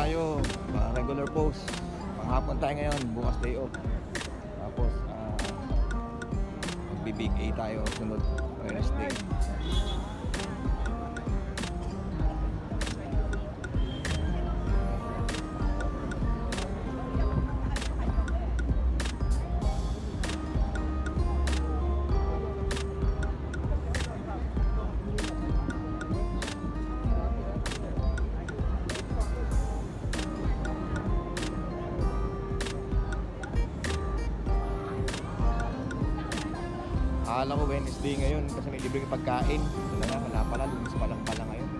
tayo. Regular post. Panghapon tayo ngayon. Bukas day off. Tapos, magbibig A tayo. Sunod Wednesday. Akala ko Wednesday ngayon kasi may libreng pagkain. Wala pala, lunes pa lang pala ngayon.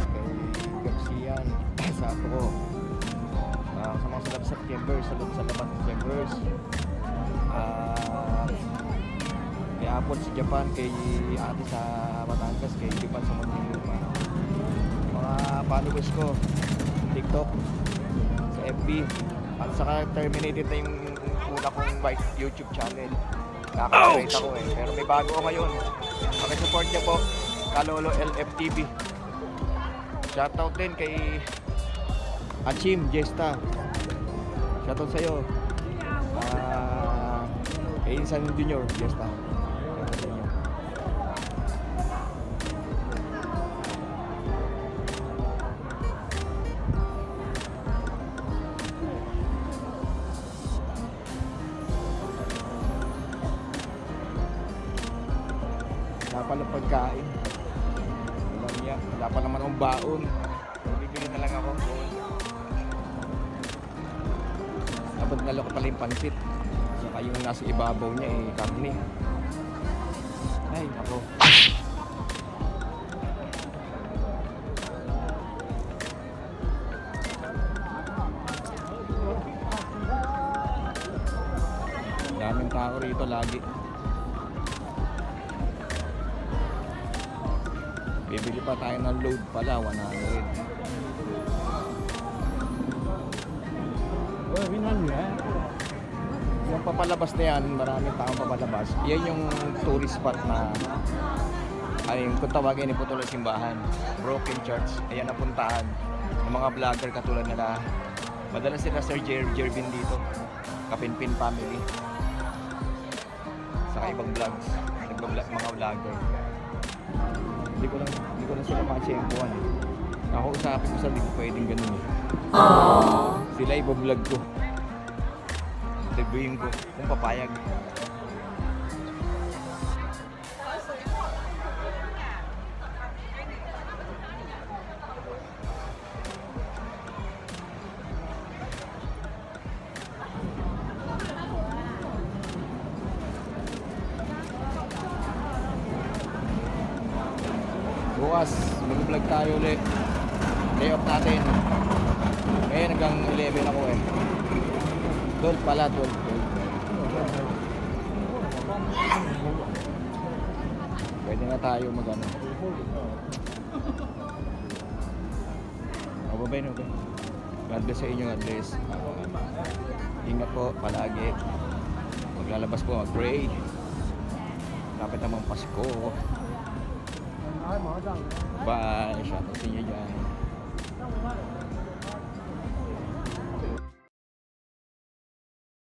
Kay Garcian, sa ako ko. Sa mga salab sa Chambers, sa laban sa Chambers. Kay Apple sa Japan, kay ate sa Batangas, kay Japan sa Muntinlupa. Mga followers ko, TikTok, sa FB. At saka terminated na yung una kong YouTube channel. Nakaka-rate ako eh. Pero may bago ako ngayon. Pakisupport niyo po. Kalolo LFTV. Shoutout din kay Achim Jesta. Shoutout sa'yo. Kay Insan Junior Jesta. Shoutout sa inyo. Wala pa ng pagkain. Wala pa naman akong baon. Bibili na lang ako. Dapat nalo ko pala yung pansit. Saka yung nasa ibabaw niya eh, karne. Ay, ako. Daming tao rito lagi. Bibili pa tayo ng load pala, 100. Yung papalabas na yan, maraming taong papalabas. Yan yung tourist spot na ay kung tawagin ni Putol Simbahan, Broken Church. Ayan ang puntahan ng mga vlogger katulad nila. Madalas sila Sir Jervin dito, Kapinpin Family. Saka ibang vlogs, nagbablog mga vlogger. Hindi ko lang sila ma-check-buhan eh. Ako usapin ko sa hindi ko pwedeng ganun eh. Sila ibablog ko. Reviewin ko kung papayag. Bukas, mag-vlog tayo ulit. Day off natin. Ngayon hanggang 11 ako eh. 12 pala, 12. Pwede na tayo mag-ano. Okay. God bless sa inyo, God bless. Ingat po palagi. Maglalabas po, mag-pray. Lapit namang Pasko. Bye. Shoutout sa inyo dyan.